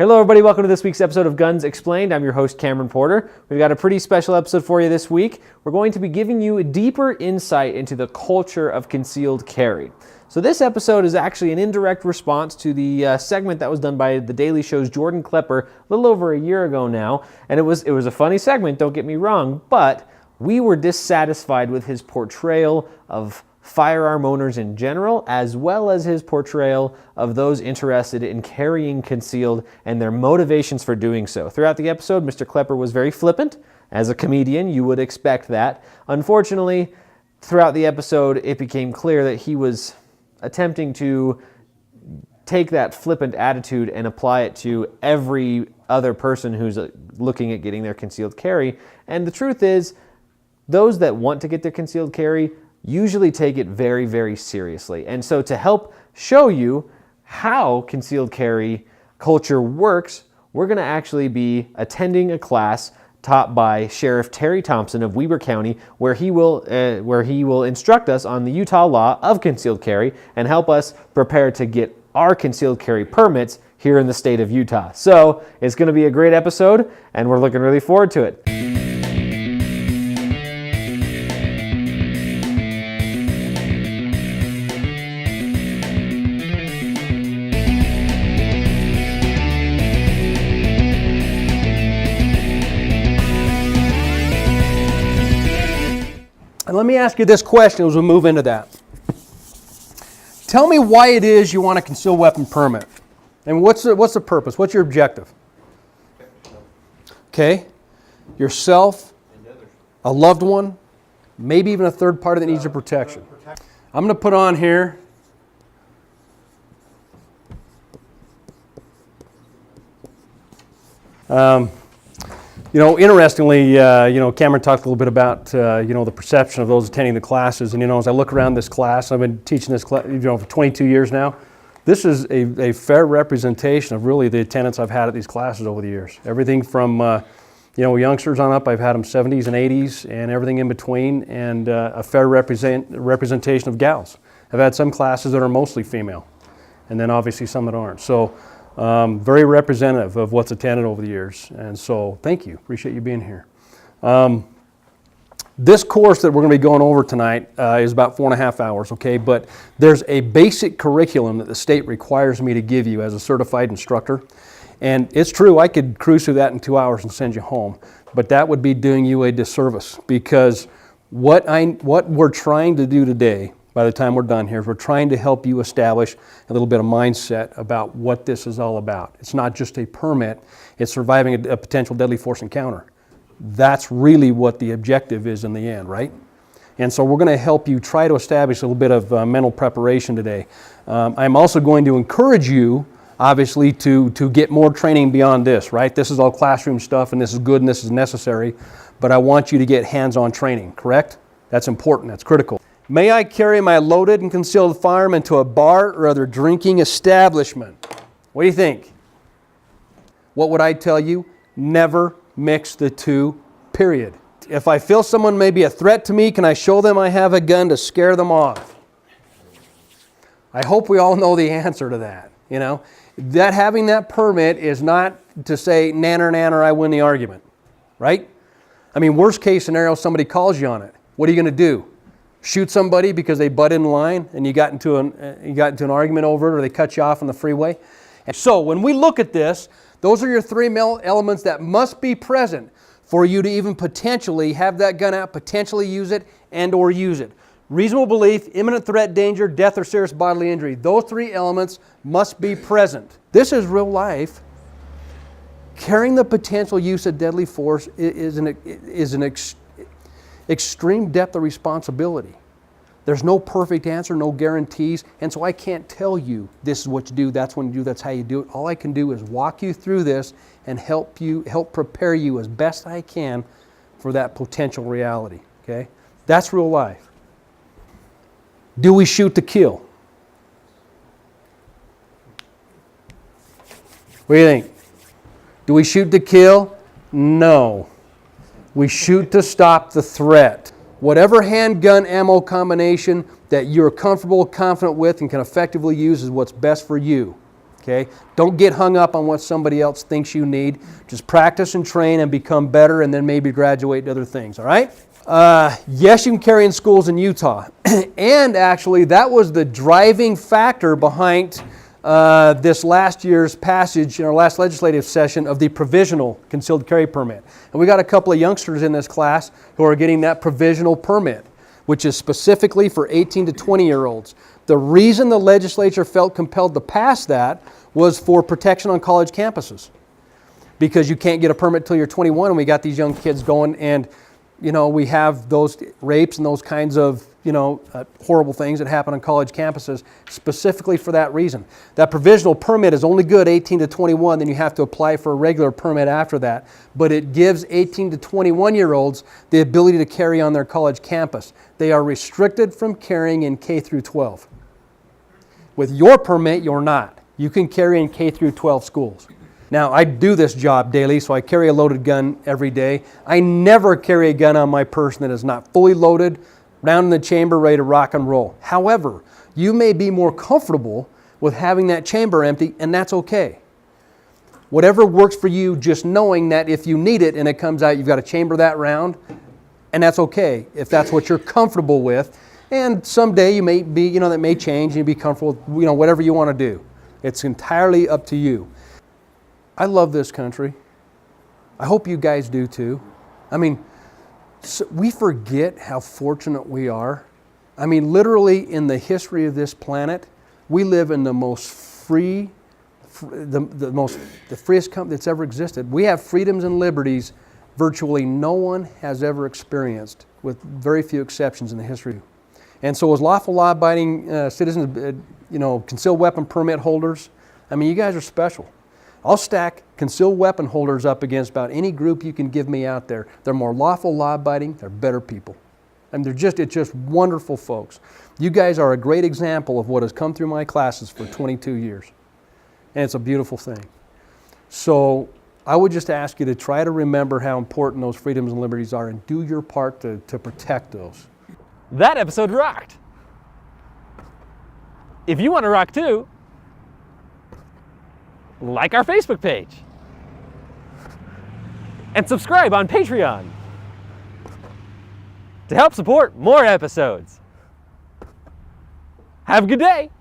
Hello everybody, welcome to this week's episode of Guns Explained. I'm your host Cameron Porter. We've got a pretty special episode for you this week. We're going to be giving you a deeper insight into the culture of concealed carry. So this episode is actually an indirect response to the segment that was done by The Daily Show's Jordan Klepper a little over a year ago now. And it was a funny segment, don't get me wrong, but we were dissatisfied with his portrayal of firearm owners in general, as well as his portrayal of those interested in carrying concealed and their motivations for doing so. Throughout the episode, Mr. Klepper was very flippant. As a comedian, you would expect that. Unfortunately, throughout the episode, it became clear that he was attempting to take that flippant attitude and apply it to every other person who's looking at getting their concealed carry. And the truth is, those that want to get their concealed carry usually take it very, very seriously. And so to help show you how concealed carry culture works, we're going to actually be attending a class taught by Sheriff Terry Thompson of Weber County, where he will instruct us on the Utah law of concealed carry and help us prepare to get our concealed carry permits here in the state of Utah. So it's going to be a great episode, and we're looking really forward to it. And let me ask you this question as we move into that. Tell me why it is you want a concealed weapon permit. And what's the purpose? What's your objective? Okay. Yourself, a loved one, maybe even a third party that needs your protection. I'm going to put on here interestingly, Cameron talked a little bit about, the perception of those attending the classes. And, as I look around this class, I've been teaching this class, for 22 years now. This is a fair representation of really the attendance I've had at these classes over the years. Everything from, youngsters on up. I've had them 70s and 80s and everything in between, and a fair representation of gals. I've had some classes that are mostly female, and then obviously some that aren't. So very representative of what's attended over the years. And so thank you. Appreciate you being here. This course that we're going to be going over tonight is about 4.5 hours, okay? But there's a basic curriculum that the state requires me to give you as a certified instructor. And it's true, I could cruise through that in 2 hours and send you home. But that would be doing you a disservice, because what we're trying to do today, by the time we're done here, we're trying to help you establish a little bit of mindset about what this is all about. It's not just a permit, it's surviving a potential deadly force encounter. That's really what the objective is in the end, right? And so we're going to help you try to establish a little bit of mental preparation today. I'm also going to encourage you, obviously, to get more training beyond this, right? This is all classroom stuff, and this is good and this is necessary, but I want you to get hands-on training, correct? That's important, that's critical. May I carry my loaded and concealed firearm into a bar or other drinking establishment? What do you think? What would I tell you? Never mix the two, period. If I feel someone may be a threat to me, can I show them I have a gun to scare them off? I hope we all know the answer to that. That having that permit is not to say, nanner, nanner, I win the argument, right? I mean, worst case scenario, somebody calls you on it. What are you going to do? Shoot somebody because they butt in line and you got into an argument over it, or they cut you off on the freeway? And so when we look at this, those are your three elements that must be present for you to even potentially have that gun out, potentially use it, and or use it. Reasonable belief, imminent threat, danger, death, or serious bodily injury. Those three elements must be present. This is real life. Carrying the potential use of deadly force is an extreme depth of responsibility. There's no perfect answer, no guarantees, and so I can't tell you this is what you do, that's when you do, that's how you do it. All I can do is walk you through this and help prepare you as best I can for that potential reality, okay? That's real life. Do we shoot to kill? What do you think? Do we shoot to kill? No. We shoot to stop the threat. Whatever handgun ammo combination that you're comfortable, confident with, and can effectively use is what's best for you. Okay? Don't get hung up on what somebody else thinks you need. Just practice and train and become better, and then maybe graduate to other things, all right? Yes, you can carry in schools in Utah. And actually, that was the driving factor behind this last year's passage in our last legislative session of the provisional concealed carry permit. And we got a couple of youngsters in this class who are getting that provisional permit, which is specifically for 18 to 20-year-olds. The reason the legislature felt compelled to pass that was for protection on college campuses. Because you can't get a permit till you're 21, and we got these young kids going, and we have those rapes and those kinds of horrible things that happen on college campuses specifically for that reason. That provisional permit is only good 18 to 21, then you have to apply for a regular permit after that. But it gives 18 to 21-year-olds the ability to carry on their college campus. They are restricted from carrying in K through 12. With your permit, you're not. You can carry in K through 12 schools. Now, I do this job daily, so I carry a loaded gun every day. I never carry a gun on my person that is not fully loaded, down in the chamber, ready to rock and roll. However, you may be more comfortable with having that chamber empty, and that's okay. Whatever works for you, just knowing that if you need it and it comes out, you've got to chamber that round, and that's okay if that's what you're comfortable with. And someday you may be, that may change and you'll be comfortable with, whatever you want to do. It's entirely up to you. I love this country. I hope you guys do too. We forget how fortunate we are. Literally in the history of this planet, we live in the most free, the freest country that's ever existed. We have freedoms and liberties virtually no one has ever experienced, with very few exceptions in the history. And so as lawful law-abiding citizens, concealed weapon permit holders, you guys are special. I'll stack concealed weapon holders up against about any group you can give me out there. They're more lawful, law-abiding, they're better people. It's just wonderful folks. You guys are a great example of what has come through my classes for 22 years. And it's a beautiful thing. So I would just ask you to try to remember how important those freedoms and liberties are and do your part to protect those. That episode rocked. If you want to rock too, like our Facebook page and subscribe on Patreon to help support more episodes. Have a good day.